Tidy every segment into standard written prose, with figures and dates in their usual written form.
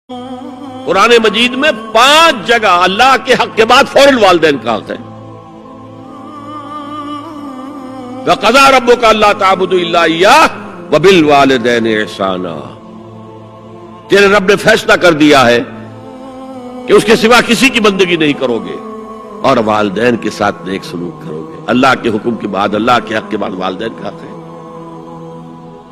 قرآن مجید میں 5 جگہ اللہ کے حق کے بعد فوراً والدین کا حق ہے. وَقَضَىٰ رَبُّكَ أَلَّا تَعْبُدُوا إِلَّا إِيَّاهُ وَبِالْوَالِدَيْنِ إِحْسَانًا. تیرے رب نے فیصلہ کر دیا ہے کہ اس کے سوا کسی کی بندگی نہیں کرو گے اور والدین کے ساتھ نیک سلوک کرو گے. اللہ کے حکم کے بعد، اللہ کے حق کے بعد والدین کا حق ہے.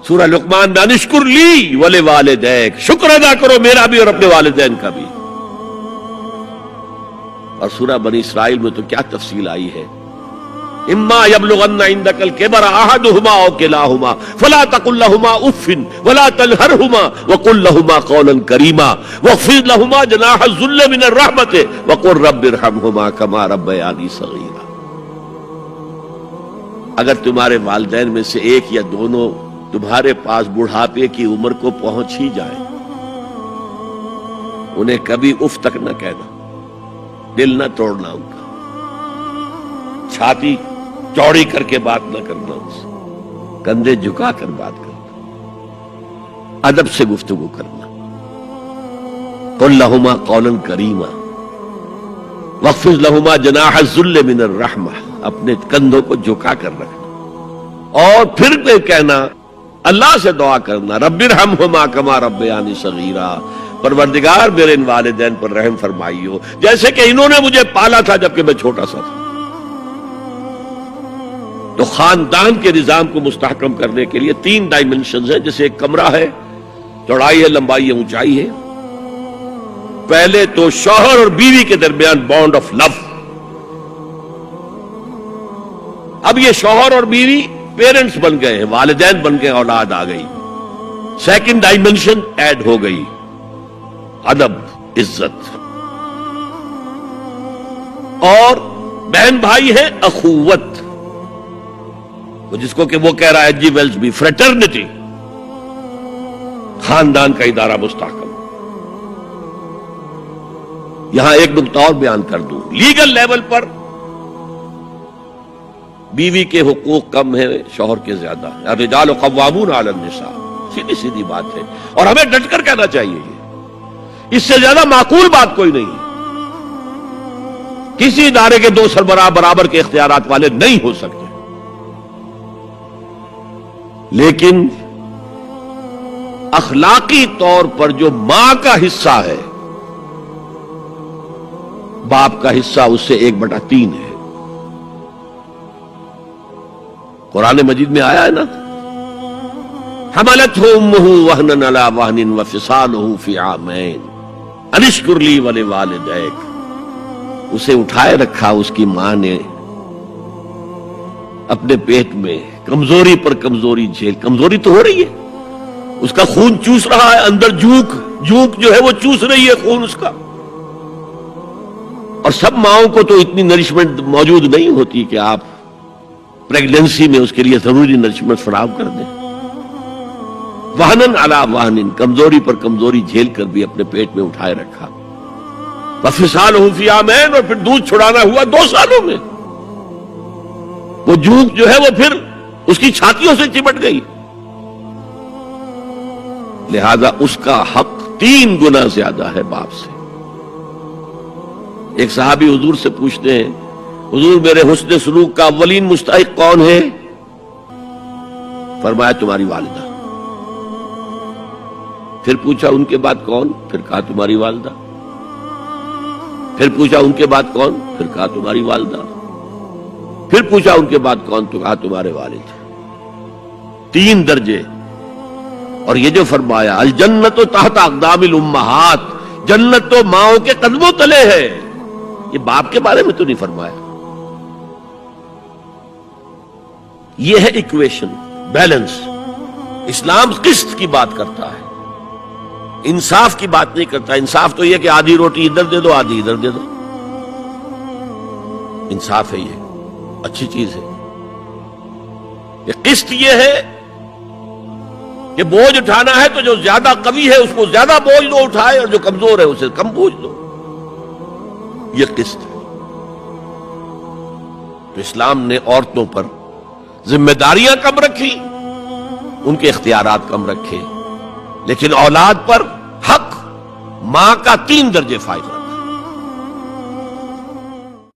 سورہ لقمان میں انشکر لی ولوالدیک، شکر ادا کرو میرا بھی اور اپنے والدین کا بھی. اور سورہ بنی اسرائیل میں تو کیا تفصیل آئی ہے. اما یبلغن عندک الکبر احدہما او کلاہما فلا تقل لهما اف ولا تنہرہما وقل لهما قولا کریما واخفض لهما جناح الذل من الرحمۃ وقل رب ارحمہما کما ربیانی صغیرا. اگر تمہارے والدین میں سے ایک یا دونوں تمہارے پاس بڑھاپے کی عمر کو پہنچ ہی جائے، انہیں کبھی اف تک نہ کہنا، دل نہ توڑنا ان کا، چھاتی چوڑی کر کے بات نہ کرنا، ان سے کندھے جھکا کر بات کرنا، ادب سے گفتگو کرنا. قل لہما قولا کریما واخفض لہما جناح الذل من الرحمہ، اپنے کندھوں کو جھکا کر رکھنا. اور پھر پہ کہنا، اللہ سے دعا کرنا، رب ارحمہما کما ربیانی صغیرا، پروردگار میرے ان والدین پر رحم فرمائیو جیسے کہ انہوں نے مجھے پالا تھا جبکہ میں چھوٹا سا تھا. تو خاندان کے نظام کو مستحکم کرنے کے لیے 3 ڈائمنشنز ہیں. جیسے ایک کمرہ ہے، چوڑائی ہے، لمبائی ہے، اونچائی ہے. پہلے تو شوہر اور بیوی کے درمیان بانڈ آف لو. اب یہ شوہر اور بیوی پیرنٹس بن گئے ہیں، والدین بن گئے، اولاد آ گئی. سیکنڈ ڈائمنشن ایڈ ہو گئی، ادب، عزت. اور بہن بھائی ہے، اخوت، جس کو کہ وہ کہہ رہا ہے جی ویلز بھی فریٹرنٹی، خاندان کا ادارہ مستحکم. یہاں ایک نقطہ اور بیان کر دوں. لیگل لیول پر بیوی کے حقوق کم ہیں، شوہر کے زیادہ ہیں. الرجال قوامون علی النساء، سیدھی سیدھی بات ہے اور ہمیں ڈٹ کر کہنا چاہیے. یہ اس سے زیادہ معقول بات کوئی نہیں ہے. کسی ادارے کے 2 سربراہ برابر کے اختیارات والے نہیں ہو سکتے. لیکن اخلاقی طور پر جو ماں کا حصہ ہے، باپ کا حصہ اس سے 1/3 ہے. قرآن مجید میں آیا ہے نا، حملتہ امہ وہنا علی وہن وفصالہ فی عامین ان اشکر لی ولوالدیک. اسے اٹھائے رکھا اس کی ماں نے اپنے پیٹ میں، کمزوری پر کمزوری جھیل. کمزوری تو ہو رہی ہے، اس کا خون چوس رہا ہے اندر، جھونک جو ہے وہ چوس رہی ہے خون اس کا. اور سب ماؤں کو تو اتنی نرشمنٹ موجود نہیں ہوتی کہ آپ پریگننسی میں اس کے لیے ضروری نرشمنٹ فراہم کر دیں. وہنن علی وہن، کمزوری پر کمزوری جھیل کر بھی اپنے پیٹ میں اٹھائے رکھا. وفصالہ فی عامین، اور پھر دودھ چھڑانا ہوا 2 سالوں میں. وہ جھونک جو ہے وہ پھر اس کی چھاتیوں سے چمٹ گئی. لہذا اس کا حق 3 گنا زیادہ ہے باپ سے. ایک صحابی حضور سے پوچھتے ہیں، حضور میرے حسن سلوک کا اولین مستحق کون ہے؟ فرمایا تمہاری والدہ. پھر پوچھا ان کے بعد کون؟ پھر کہا تمہاری والدہ. پھر پوچھا ان کے بعد کون؟ پھر کہا تمہاری والدہ. پھر پوچھا ان کے بعد کون؟ تو کہا تمہارے والد. 3 درجے. اور یہ جو فرمایا الجنت تحت اقدام الامہات، جنت تو ماؤں کے قدموں تلے ہے، یہ باپ کے بارے میں تو نہیں فرمایا. یہ ہے ایکویشن، بیلنس. اسلام قسط کی بات کرتا ہے، انصاف کی بات نہیں کرتا. انصاف تو یہ کہ آدھی روٹی ادھر دے دو، آدھی ادھر دے دو. انصاف ہے، یہ اچھی چیز ہے. یہ قسط یہ ہے کہ بوجھ اٹھانا ہے تو جو زیادہ قوی ہے اس کو زیادہ بوجھ دو اٹھائے، اور جو کمزور ہے اسے کم بوجھ دو. یہ قسط ہے. تو اسلام نے عورتوں پر ذمہ داریاں کم رکھی، ان کے اختیارات کم رکھے، لیکن اولاد پر حق ماں کا 3 درجے فائق رکھنا.